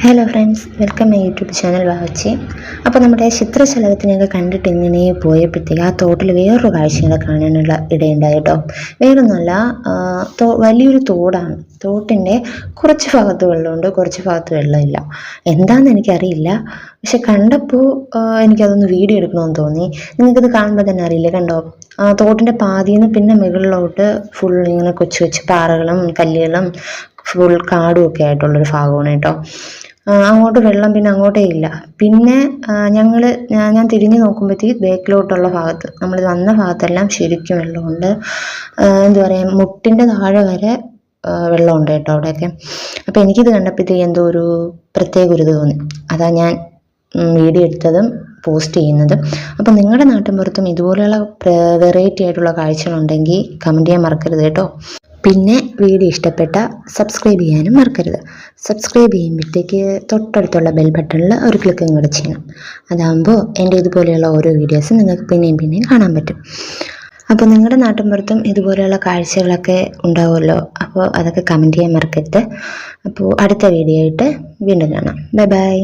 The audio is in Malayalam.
Hello friends, welcome my YouTube channel Vavachi. അപ്പോൾ നമ്മുടെ ചിത്രശലഭത്തിനെയൊക്കെ കണ്ടിട്ട് ഇങ്ങനെ പോയപ്പോഴത്തേക്ക് ആ തോട്ടിൽ വേറൊരു കാഴ്ചകളെ കാണാനുള്ള ഇടയുണ്ടായി കേട്ടോ. വേറൊന്നുമല്ല, വലിയൊരു തോടാണ്. തോട്ടിൻ്റെ കുറച്ച് ഭാഗത്ത് വെള്ളമുണ്ട്, കുറച്ച് ഭാഗത്ത് വെള്ളമില്ല. എന്താണെന്ന് എനിക്കറിയില്ല, പക്ഷെ കണ്ടപ്പോൾ എനിക്കതൊന്ന് വീഡിയോ എടുക്കണമെന്ന് തോന്നി. നിങ്ങൾക്കിത് കാണുമ്പോൾ തന്നെ അറിയില്ലേ, കണ്ടോ? തോട്ടിൻ്റെ പാതിയിൽ നിന്ന് പിന്നെ മുകളിലോട്ട് ഫുൾ ഇങ്ങനെ കൊച്ചു കൊച്ചു പാറകളും കല്ലുകളും ഫുൾ കാടും ഒക്കെ ആയിട്ടുള്ളൊരു ഭാഗമാണ് കേട്ടോ. അങ്ങോട്ട് വെള്ളം പിന്നെ അങ്ങോട്ടേ ഇല്ല. പിന്നെ ഞാൻ തിരിഞ്ഞു നോക്കുമ്പോഴത്തേക്ക് ബാക്കിലോട്ടുള്ള ഭാഗത്ത്, നമ്മൾ വന്ന ഭാഗത്തെല്ലാം ശരിക്കും വെള്ളമുണ്ട്. എന്താ പറയുക, മുട്ടിൻ്റെ താഴെ വരെ വെള്ളമുണ്ട് കേട്ടോ അവിടെയൊക്കെ. അപ്പോൾ എനിക്കിത് കണ്ടപ്പോഴത്തേക്ക് എന്തോ ഒരു പ്രത്യേക ഒരു ഇത് തോന്നി. അതാ ഞാൻ വീഡിയോ എടുത്തതും പോസ്റ്റ് ചെയ്യുന്നത്. അപ്പോൾ നിങ്ങളുടെ നാട്ടിൻപുറത്തും ഇതുപോലെയുള്ള വെറൈറ്റി ആയിട്ടുള്ള കാഴ്ചകളുണ്ടെങ്കിൽ കമൻറ്റ് ചെയ്യാൻ മറക്കരുത് കേട്ടോ. പിന്നെ വീഡിയോ ഇഷ്ടപ്പെട്ട സബ്സ്ക്രൈബ് ചെയ്യാനും മറക്കരുത്. സബ്സ്ക്രൈബ് ചെയ്യുമ്പോഴത്തേക്ക് തൊട്ടടുത്തുള്ള ബെൽ ബട്ടണിൽ ഒരു ക്ലിക്കും കൂടെ ചെയ്യണം. അതാകുമ്പോൾ എൻ്റെ ഇതുപോലെയുള്ള ഓരോ വീഡിയോസും നിങ്ങൾക്ക് പിന്നെയും കാണാൻ പറ്റും. അപ്പോൾ നിങ്ങളുടെ നാട്ടിൻപുറത്തും ഇതുപോലെയുള്ള കാഴ്ചകളൊക്കെ ഉണ്ടാവുമല്ലോ. അപ്പോൾ അതൊക്കെ കമൻറ്റ് ചെയ്യാൻ മറക്കരുത്. അപ്പോൾ അടുത്ത വീഡിയോ ആയിട്ട് വീണ്ടും കാണാം. Bye bye.